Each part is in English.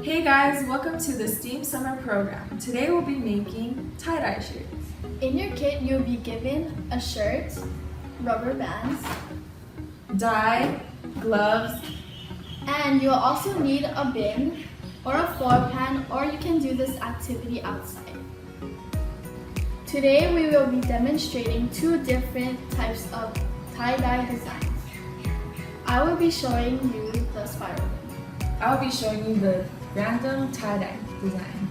Hey guys, welcome to the STEAM Summer Program. Today we'll be making tie-dye shirts. In your kit, you'll be given a shirt, rubber bands, Dye, gloves, and you'll also need a bin or a floor pan, or you can do this activity outside. Today we will be demonstrating two different types of tie-dye designs. I will be showing you the spiral. I'll be showing you the random tie-dye design.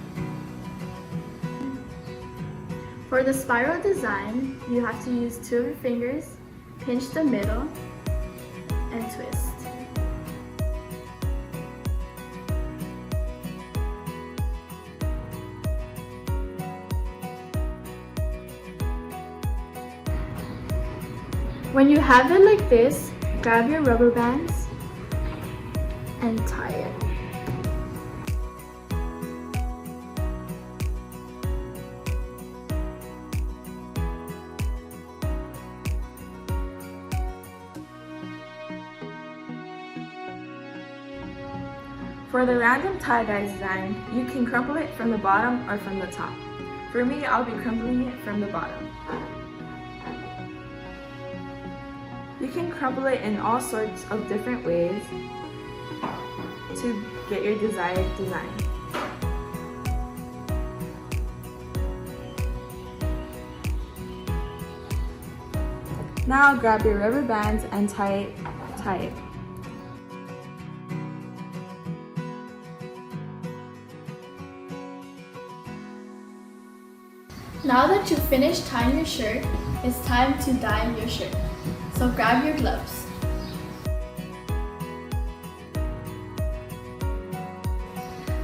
For the spiral design, you have to use two of your fingers, pinch the middle, and twist. When you have it like this, grab your rubber bands and tie it. For the random tie-dye design, you can crumple it from the bottom or from the top. For me, I'll be crumpling it from the bottom. You can crumple it in all sorts of different ways to get your desired design. Now grab your rubber bands and tie it. Now that you've finished tying your shirt, it's time to dye your shirt. So grab your gloves.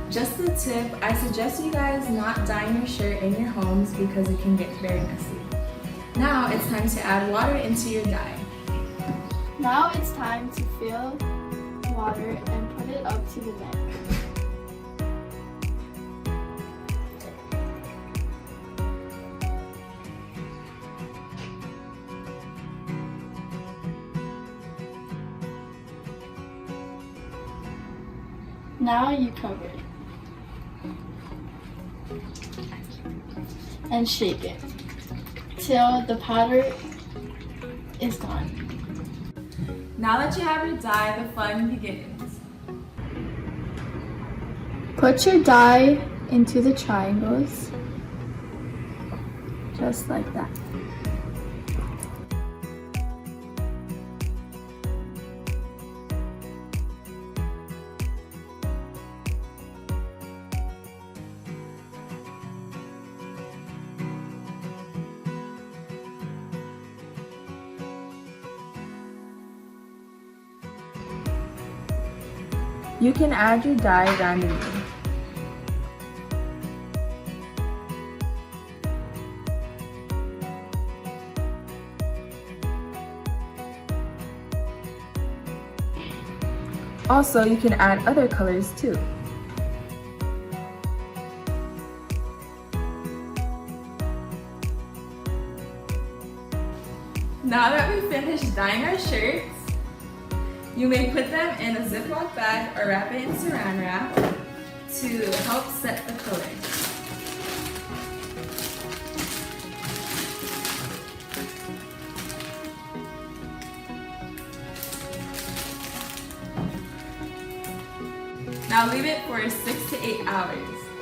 Just a tip, I suggest you guys not dyeing your shirt in your homes because it can get very messy. Now it's time to add water into your dye. Now it's time to fill water and put it up to the neck. Now you cover it and shake it till the powder is gone. Now that you have your dye, the fun begins. Put your dye into the triangles, just like that. You can add your dye randomly. Also, you can add other colors too. Now that we've finished dyeing our shirts, you may put them in a Ziploc bag or wrap it in saran wrap to help set the color. Now leave it for 6 to 8 hours.